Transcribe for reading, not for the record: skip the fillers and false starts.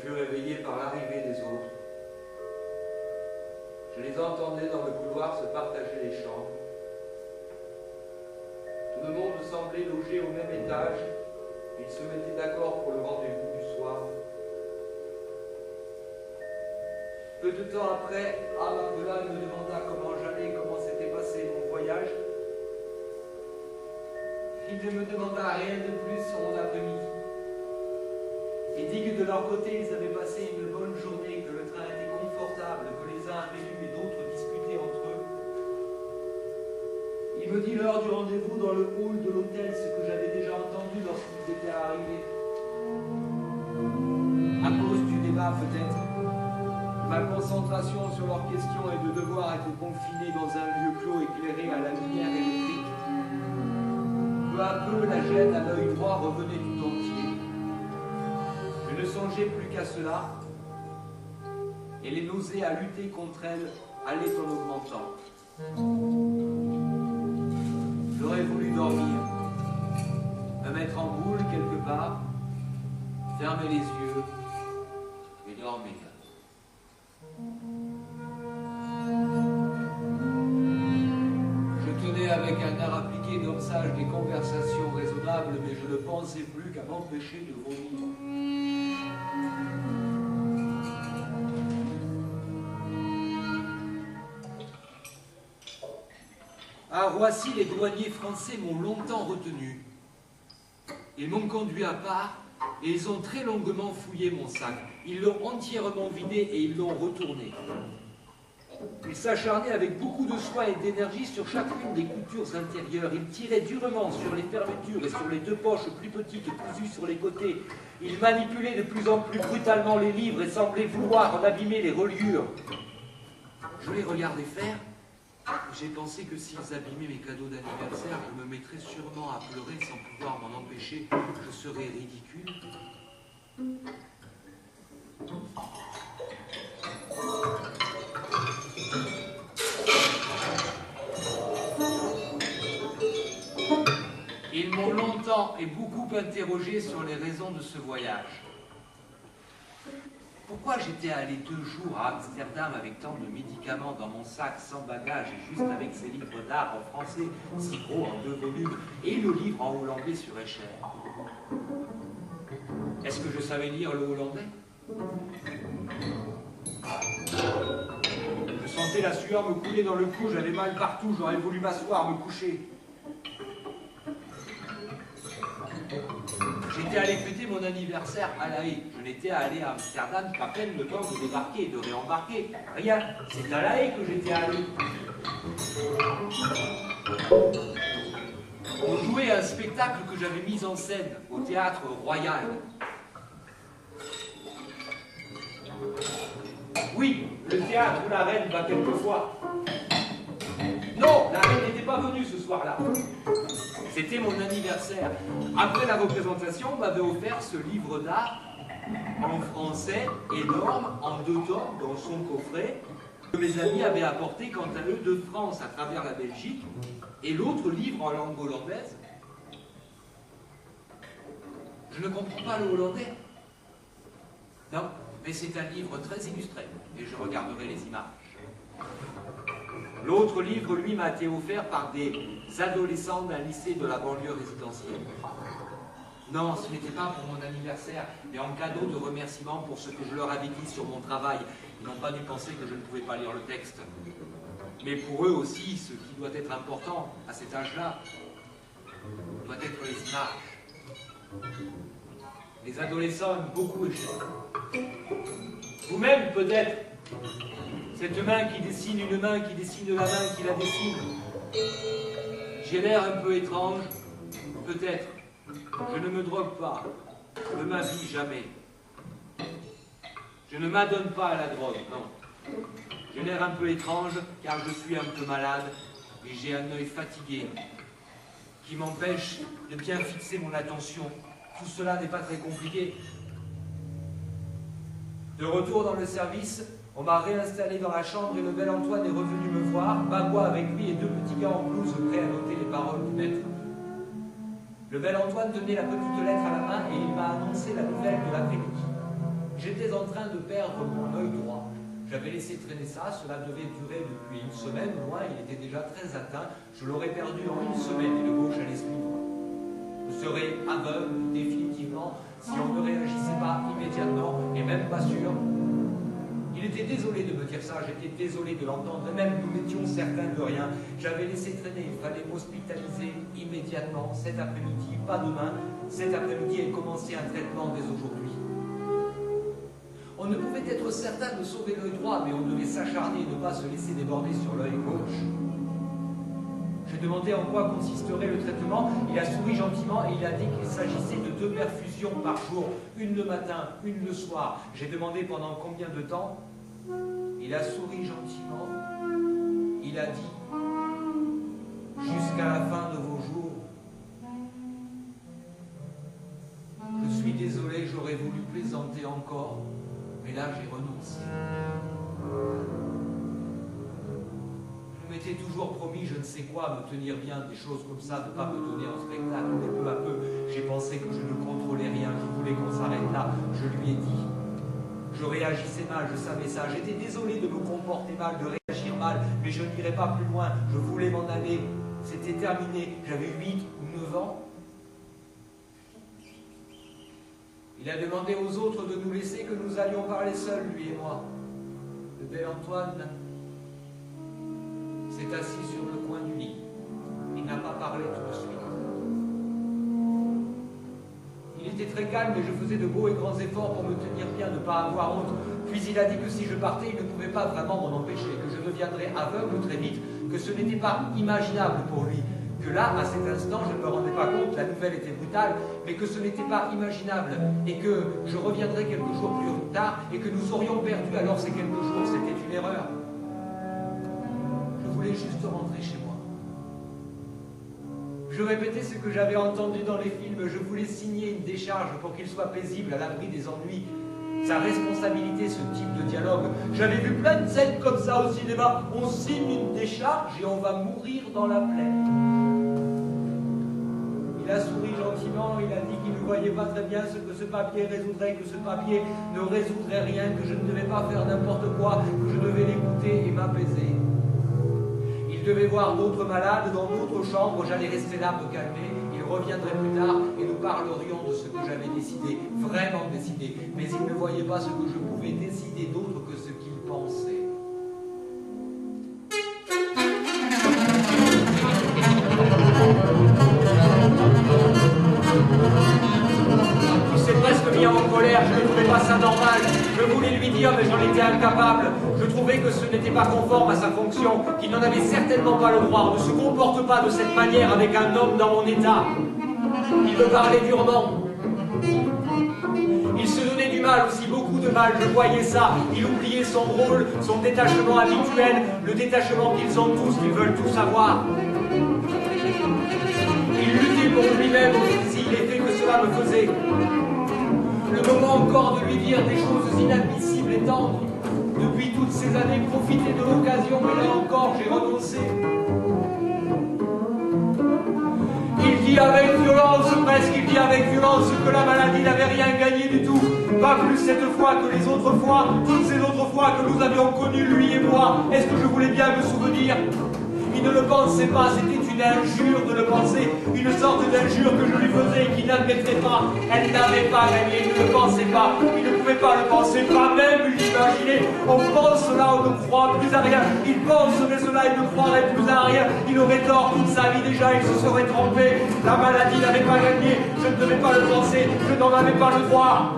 fus réveillé par l'arrivée des autres. Je les entendais dans le couloir se partager les chambres. Tout le monde semblait logé au même étage. Ils se mettaient d'accord pour le rendez-vous du soir. Peu de temps après, m'appela et me demanda comment j'allais, comment s'était passé mon voyage. Il ne me demanda rien de plus sur mon après-midi. Il dit que de leur côté, ils avaient passé une bonne journée, que le train était confortable, que les uns avaient lu et d'autres discutaient entre eux. Il me dit l'heure du rendez-vous dans le hall de l'hôtel, ce que j'avais déjà entendu lorsqu'ils étaient arrivés. À cause du débat, peut-être. Ma concentration sur leurs questions et de devoir être confiné dans un lieu clos éclairé à la lumière électrique. Peu à peu, la gêne à l'œil droit revenait tout entier. Je ne songeais plus qu'à cela, et les nausées à lutter contre elles allaient en augmentant. J'aurais voulu dormir, me mettre en boule quelque part, fermer les yeux et dormir. Je tenais avec un air appliqué d'homme sage des conversations raisonnables, mais je ne pensais plus qu'à m'empêcher de vomir. À Roissy, les douaniers français m'ont longtemps retenu. Ils m'ont conduit à part et ils ont très longuement fouillé mon sac. Ils l'ont entièrement vidé et ils l'ont retourné. Ils s'acharnaient avec beaucoup de soin et d'énergie sur chacune des coutures intérieures. Ils tiraient durement sur les fermetures et sur les deux poches plus petites cousues sur les côtés. Ils manipulaient de plus en plus brutalement les livres et semblaient vouloir en abîmer les reliures. Je les regardais faire. J'ai pensé que s'ils abîmaient mes cadeaux d'anniversaire, je me mettrais sûrement à pleurer sans pouvoir m'en empêcher. Je serais ridicule. Ils m'ont longtemps et beaucoup interrogé sur les raisons de ce voyage. Pourquoi j'étais allé 2 jours à Amsterdam avec tant de médicaments dans mon sac, sans bagage et juste avec ces livres d'art en français, si gros en 2 volumes, et le livre en hollandais sur échelle? Est-ce que je savais lire le hollandais? Je sentais la sueur me couler dans le cou, j'avais mal partout, j'aurais voulu m'asseoir, me coucher. J'étais allé fêter mon anniversaire à La Haye. Je n'étais allé à Amsterdam qu'à peine le temps de débarquer et de réembarquer. Rien, c'est à La Haye que j'étais allé. On jouait un spectacle que j'avais mis en scène au Théâtre Royal. Oui, le théâtre où la reine va quelquefois. Non, la reine n'était pas venue ce soir-là. C'était mon anniversaire. Après la représentation, on m'avait offert ce livre d'art en français, énorme, en 2 tomes, dans son coffret, que mes amis avaient apporté, quant à eux, de France à travers la Belgique, et l'autre livre en langue hollandaise. Je ne comprends pas le hollandais. Non, mais c'est un livre très illustré, et je regarderai les images. L'autre livre, lui, m'a été offert par des adolescents d'un lycée de la banlieue résidentielle. Non, ce n'était pas pour mon anniversaire, mais en cadeau de remerciement pour ce que je leur avais dit sur mon travail. Ils n'ont pas dû penser que je ne pouvais pas lire le texte. Mais pour eux aussi, ce qui doit être important à cet âge-là, doit être les images. Les adolescents aiment beaucoup échapper. Vous-même, peut-être, cette main qui dessine une main, qui dessine la main, qui la dessine. J'ai l'air un peu étrange, peut-être. Je ne me drogue pas, ne m'habille jamais. Je ne m'adonne pas à la drogue, non. J'ai l'air un peu étrange, car je suis un peu malade, et j'ai un œil fatigué, qui m'empêche de bien fixer mon attention. Tout cela n'est pas très compliqué. De retour dans le service, on m'a réinstallé dans la chambre et le bel Antoine est revenu me voir, Magua avec lui et 2 petits gars en blouse prêts à noter les paroles du maître. Le bel Antoine tenait la petite lettre à la main et il m'a annoncé la nouvelle de l'après-midi. J'étais en train de perdre mon œil droit. J'avais laissé traîner ça, cela devait durer depuis une semaine, moi il était déjà très atteint, je l'aurais perdu en une semaine et de gauche à l'esprit droit. Je serais aveugle définitivement si on ne réagissait pas immédiatement, et même pas sûr. Il était désolé de me dire ça, j'étais désolé de l'entendre, même nous n'étions certains de rien. J'avais laissé traîner, il fallait m'hospitaliser immédiatement, cet après-midi, pas demain. Cet après-midi et commencer un traitement dès aujourd'hui. On ne pouvait être certain de sauver l'œil droit, mais on devait s'acharner et ne pas se laisser déborder sur l'œil gauche. J'ai demandé en quoi consisterait le traitement. Il a souri gentiment et il a dit qu'il s'agissait de 2 perfusions par jour, une le matin, une le soir. J'ai demandé pendant combien de temps. Il a souri gentiment. Il a dit jusqu'à la fin de vos jours. Je suis désolé, j'aurais voulu plaisanter encore, mais là j'ai renoncé. Je m'étais toujours promis je ne sais quoi, me tenir bien, des choses comme ça, de ne pas me donner en spectacle, mais peu à peu, j'ai pensé que je ne contrôlais rien, je voulais qu'on s'arrête là, je lui ai dit. Je réagissais mal, je savais ça, j'étais désolé de me comporter mal, de réagir mal, mais je n'irais pas plus loin, je voulais m'en aller, c'était terminé, j'avais 8 ou 9 ans. Il a demandé aux autres de nous laisser, que nous allions parler seuls, lui et moi. Le bel Antoine s'est assis sur le coin du lit. Il n'a pas parlé tout de suite. Il était très calme et je faisais de beaux et grands efforts pour me tenir bien, ne pas avoir honte. Puis il a dit que si je partais, il ne pouvait pas vraiment m'en empêcher, que je deviendrais aveugle très vite, que ce n'était pas imaginable pour lui. Que là, à cet instant, je ne me rendais pas compte, la nouvelle était brutale, mais que ce n'était pas imaginable, et que je reviendrais quelques jours plus tard, et que nous aurions perdu alors ces quelques jours, c'était une erreur. Je voulais juste rentrer chez moi. Je répétais ce que j'avais entendu dans les films, je voulais signer une décharge pour qu'il soit paisible, à l'abri des ennuis. Sa responsabilité, ce type de dialogue. J'avais vu plein de scènes comme ça au cinéma. On signe une décharge et on va mourir dans la plaine. Il a souri gentiment, il a dit qu'il ne voyait pas très bien ce que ce papier résoudrait, que ce papier ne résoudrait rien, que je ne devais pas faire n'importe quoi, que je devais l'écouter et m'apaiser. Il devait voir d'autres malades dans d'autres chambres, j'allais rester là, me calmer, il reviendrait plus tard et nous parlerions de ce que j'avais décidé, vraiment décidé, mais il ne voyait pas ce que je pouvais décider d'autre que ce qu'il pensait. Il s'est presque mis en colère, je ne trouvais pas ça normal. Je voulais lui dire, mais j'en étais incapable. Je trouvais que ce n'était pas conforme à sa fonction, qu'il n'en avait certainement pas le droit. On ne se comporte pas de cette manière avec un homme dans mon état. Il me parlait durement. Il se donnait du mal aussi, beaucoup de mal, je voyais ça. Il oubliait son rôle, son détachement habituel, le détachement qu'ils ont tous, qu'ils veulent tous avoir. Il luttait pour lui-même aussi, l'effet que cela me faisait. Le moment encore de lui dire des choses inadmissibles et tendres. Depuis toutes ces années, profiter de l'occasion, mais là encore, j'ai renoncé. Il dit avec violence, presque, il dit avec violence que la maladie n'avait rien gagné du tout. Pas plus cette fois que les autres fois, toutes ces autres fois que nous avions connues, lui et moi. Est-ce que je voulais bien me souvenir? Il ne le pensait pas, c'était une injure de le penser, une sorte d'injure que je lui faisais et qu'il n'admettrait pas. Elle n'avait pas gagné, il ne le pensait pas, il ne pouvait pas le penser, pas même l'imaginer. On pense cela, on ne croit plus à rien. Il penserait cela, il ne croirait plus à rien. Il aurait tort toute sa vie déjà, il se serait trompé. La maladie n'avait pas gagné, je ne devais pas le penser, je n'en avais pas le droit.